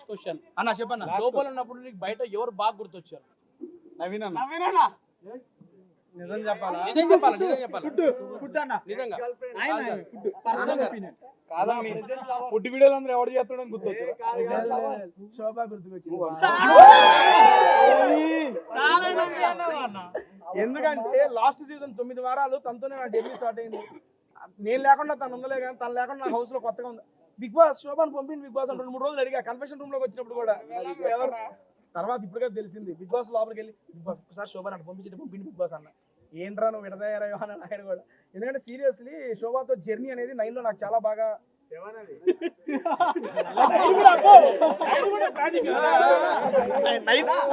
Question అన్న చెప్పన్న. లోపల ఉన్నప్పుడు నీకు బయట ఎవరు బాగా గుర్తొచ్చారు? నవీన్ అన్న. నవ్వేనా? నిజం చెప్పాలా? నిజం చెప్పాలా? నిజం చెప్పాలా? ఫుడ్ అన్న. నిజంగా కాదండి. ఫుడ్ వీడియోలు అందరూ ఎవరు చేస్తాడని గుర్తొచ్చారు. శోభా గుర్తుకొచ్చింది. ఎందుకంటే లాస్ట్ సీజన్ 9 వారాలు తనతోనే నా జర్నీ స్టార్ట్ అయింది. నేను లేకుండా తను ఉందలే కానీ తను లేకుండా నా హౌస్ లో కొత్తగా ఉంది. బిగ్ బాస్ శోభాను పంపింది బిగ్ బాస్ 2-3 రోజులు అడిగా కన్ఫెషన్ రూమ్ లోకి వచ్చినప్పుడు కూడా ఎవరు తర్వాత ఇప్పుడుగా తెలిసింది. బిగ్ బాస్ లోపలికి వెళ్ళి బిగ్ బాస్ ఒకసారి శోభాను అటు పంపించి బిగ్ బాస్ అన్న ఏంట్రా నువ్వు విడదయ్యారా అని ఆయన కూడా. ఎందుకంటే సీరియస్లీ శోభాతో జర్నీ అనేది 9 లో నాకు చాలా బాగా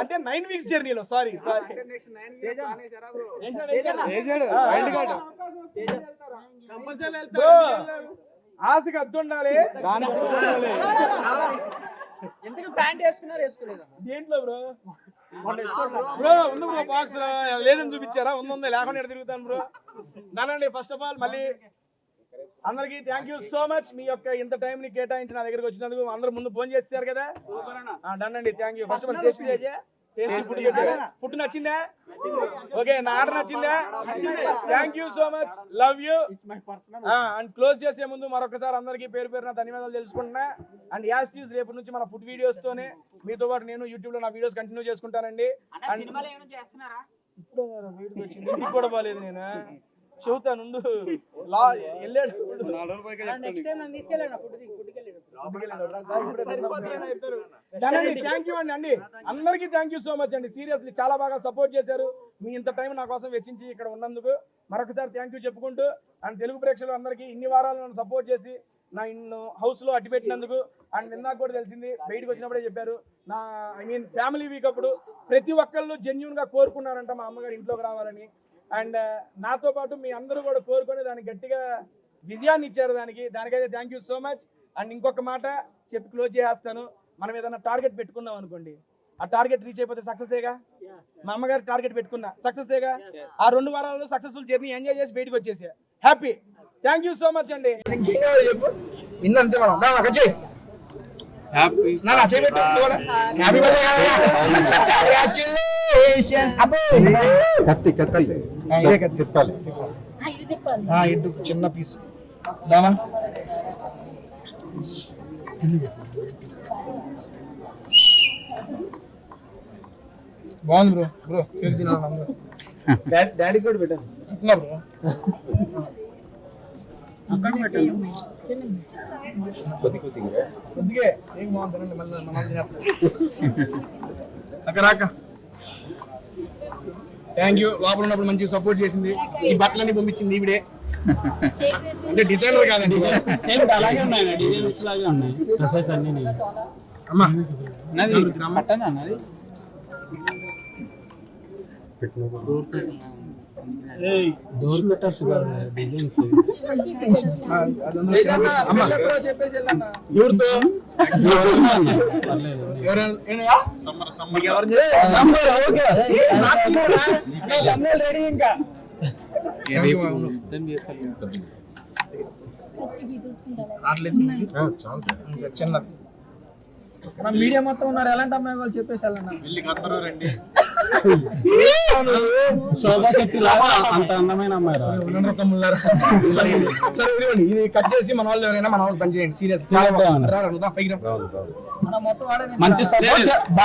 అంటే 9 వీక్స్ జర్నీలో సారీ ఆశకి అద్దు ఉండాలి. దేంట్లో బ్రో బ్రో ఉంది బ్రో బాక్స్ లేదని చూపించారా? ఉందా లేకుండా ఎక్కడ తిరుగుతాను బ్రో. నానండి ఫస్ట్ ఆఫ్ ఆల్ మళ్ళీ అందరికి థ్యాంక్ యూ సో మచ్. మీ యొక్క ఇంత టైం ని కేటాయించి నా దగ్గరికి వచ్చినందుకు. అందరూ ముందు ఫోన్ చేస్తారు కదా, డన్ అండి. Thank you. First of all food నచ్చిందా? ఓకే, నా ఆర్డర్ నచ్చిందా? Thank you so much, love you. And close చేసే ముందు మరొకసారి అందరికీ పేరు పేరున ధన్యవాదాలు తెలుసుకుంటున్నా. అండ్ యాస్ టీజ్ రేపు నుంచి మన ఫుడ్ వీడియోస్ తోనే మీతో పాటు నేను యూట్యూబ్ లో నా వీడియోస్ కంటిన్యూ చేసుకుంటానండి. అండ్ ఇప్పుడు వీడికి వచ్చింది ఇంటికి కూడా పోలేదు నేను చెబుతాను వెళ్ళాడు. థ్యాంక్ యూ అండి. అందరికీ థ్యాంక్ యూ సో మచ్ అండి. సీరియస్లీ చాలా బాగా సపోర్ట్ చేశారు. మీ ఇంత టైం నా కోసం వెచ్చించి ఇక్కడ ఉన్నందుకు మరొకసారి థ్యాంక్ యూ చెప్పుకుంటూ, అండ్ తెలుగు ప్రేక్షకులు అందరికీ ఇన్ని వారాలు నన్ను సపోర్ట్ చేసి నా హౌస్ లో అడ్డు పెట్టినందుకు. అండ్ ఇందాక కూడా తెలిసింది బయటకు వచ్చినప్పుడే చెప్పారు నా ఫ్యామిలీ వీక్ అప్పుడు ప్రతి ఒక్కళ్ళు జెన్యూన్ గా కోరుకున్నారంట మా అమ్మగారు ఇంట్లోకి రావాలని. అండ్ నాతో పాటు మీ అందరూ కూడా కోరుకొని దానికి గట్టిగా విజయాన్ని ఇచ్చారు. దానికైతే thank you so much. And ఇంకొక మాట చెప్పి క్లోజ్ చేసేస్తాను. మనం ఏదైనా టార్గెట్ పెట్టుకున్నాం అనుకోండి, ఆ టార్గెట్ రీచ్ అయిపోతే సక్సెసేగా. మా అమ్మగారు టార్గెట్ పెట్టుకున్నా సక్సెసేగా. ఆ 2 వారాల్లో సక్సెస్ఫుల్ జర్నీ ఎంజాయ్ చేసి బయటకు వచ్చేసా happy. Thank you so much అండి. చెప్పు ఇందంతే మనం చిన్న పీసు దానా బాగుంది బ్రో. బ్రో డాడీ కూడా పెట్టాను బ్రో. కొద్దిగా ఏం బాగుంటుందండి మళ్ళీ రాక. Thank you. లోపల ఉన్నప్పుడు మంచిగా సపోర్ట్ చేసింది. ఈ బట్టలన్నీ పంపించింది ఈవిడే. అంటే డిజైనర్ కాదండి, అలాగే ఉన్నాయి డిజైన్స్ లాగే ఉన్నాయి. అమ్మా డోర్ కట్టర్స్ డిజైన్స్ ఎవరితో రెడీ ఇంకా చిన్న మీడియా మొత్తం ఉన్నారు. ఎలాంటి అమ్మాయి వాళ్ళు చెప్పేసి రండి. శోభా శెట్టి అంత అందమైన అమ్మాయి ఇది కట్ చేసి మన వాళ్ళు ఎవరైనా మన వాళ్ళు పని చేయండి. సీరియస్ చాలా మంచి